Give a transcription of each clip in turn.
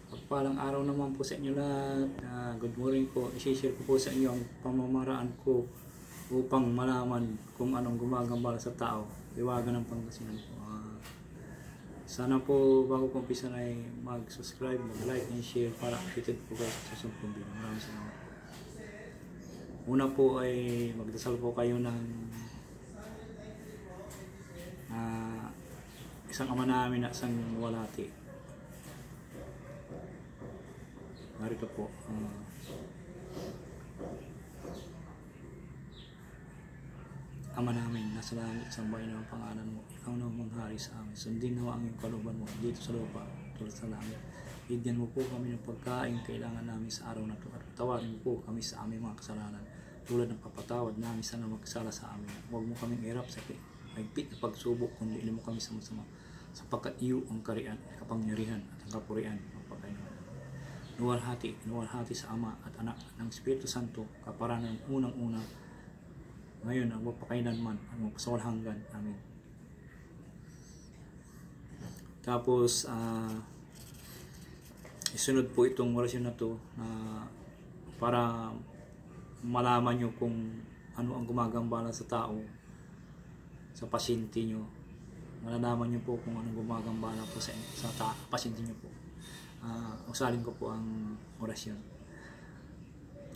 Pagpalang araw naman po sa inyo lahat. Good morning po. I-share ko po sa inyo ang pamamaraan ko upang malaman kung anong gumagambala sa tao. Iwagan ng Pangasinan po. Sana po bago ko umpisa ay mag-subscribe, mag-like and share para updated po kayo sa susunod kong video. Maraming salamat. Una po ay magdasal po kayo ng isang ama namin at isang walati. Narito po. Ama namin, nasa langit, sambahin na ang pangalan mo. Ikaw na ang manghari sa amin. Sundin nawa ang iyong kalooban mo dito sa lupa, tulad sa langit. Bigyan mo po kami ng pagkain kailangan namin sa araw na ito. At patawarin mo po kami sa aming mga kasalanan, tulad ng papatawad namin sa magkasala sa amin. Huwag mo kaming irap sa mahigpit na pagsubok, kundi mo kami sa masama. Sapagkat iyo ang kariyan, kapangyarihan at ang kapurian ng pagkainan. Nuwalhati sa Ama at Anak ng Espiritu Santo, kapara ng unang-una, ngayon ang magpakailanman, ang magpasawalhanggan. Amen. Tapos, isunod po itong orasyon na to para malaman nyo kung ano ang gumagambala sa tao, sa pasyente nyo. Malalaman nyo po kung anong gumagambala po sa pasyente nyo po. Usalin ko po ang orasyon.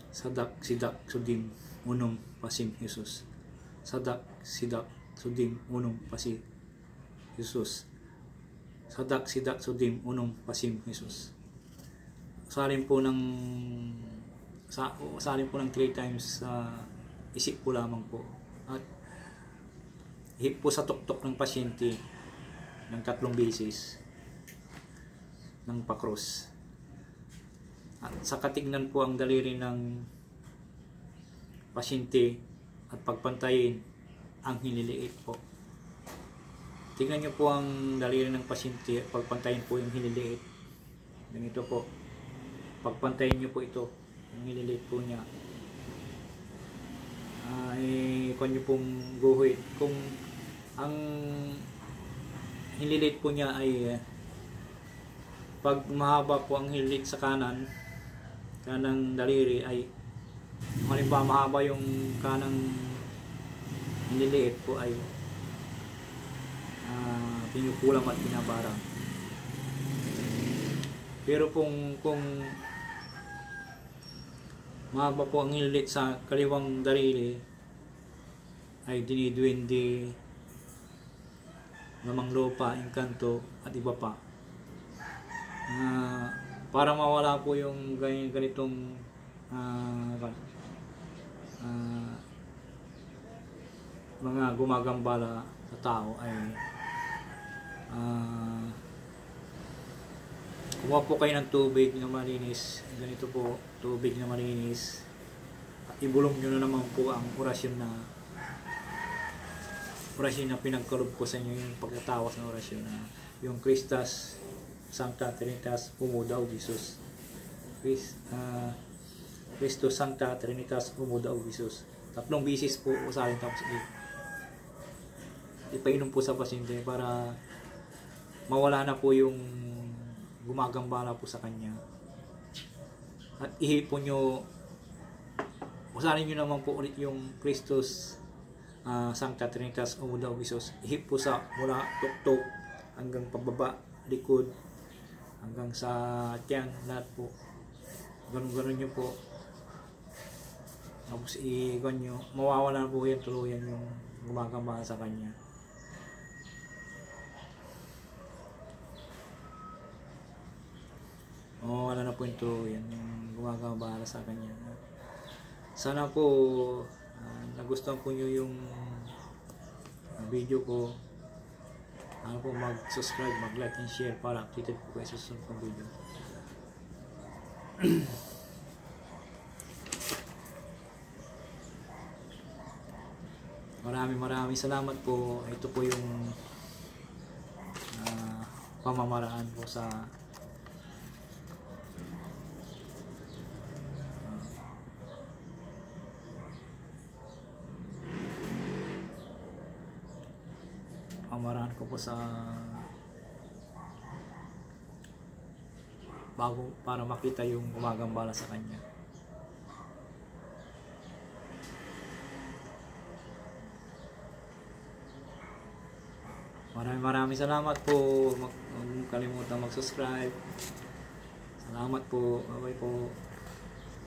Sadak sidak sudim unong pasim Jesus. Sadak sidak sudim unong pasim Jesus. Sadak sidak sudim unong pasim Jesus. Usalin po ng 3 times sa isip po lamang po. At hip po sa tuktok ng pasyente ng 3 beses ng pakros. At sa katignan po ang daliri ng pasyente at pagpantayin ang hiniliit po. Tingnan nyo po ang daliri ng pasyente at pagpantayin po yung hiniliit. Ganito po. Pagpantayin nyo po ito, yung hiniliit po niya. Kung nyo pong guhit. Kung ang hiniliit po niya ay pag mahaba po ang hilit sa kanang daliri ay halimbawa mahaba yung kanang nililiit po ay pinukulam at binabarang. Pero kung mahaba po ang hilit sa kaliwang daliri ay dinidwindi, lamang lupa, engkanto at iba pa. Para mawala po yung ganitong mga gumagambala sa tao ay kumuha po kayo ng tubig na malinis. Ganito po, tubig na malinis, at ibulong nyo na naman po ang orasyon na pinagkalob ko sa inyo, yung pagkatawas ng orasyon na yung Christus Sancta Trinitas Umudaw Jesus. Christus Sancta Trinitas Umudaw Jesus. 3 beses po usalin, tapos ipainom po sa pasyente para mawala na po yung gumagambala po sa kanya. At ihipon nyo, usalin nyo naman po ulit yung Christus Sancta Trinitas Umudaw Jesus. Ihip po sa mula tuktok hanggang pababa, likod, hanggang sa tiyan, lahat po. Ganun nyo po. Tapos i-gon nyo, mawawala po yan, tuluyan yung gumagambala sa kanya. Mawawala na po yung tuluyan yung gumagambala sa kanya. Sana po nagustuhan po nyo yung video ko. Mag-subscribe, mag-like and share para updated po kayo sa susunod kong video. Maraming salamat po. Ito po yung pamamaraan po sa pamamaraan ko po sa para makita yung gumagambala sa kanya. Maraming salamat po. Huwag kalimutan mag-subscribe. Salamat po. Bye-bye po.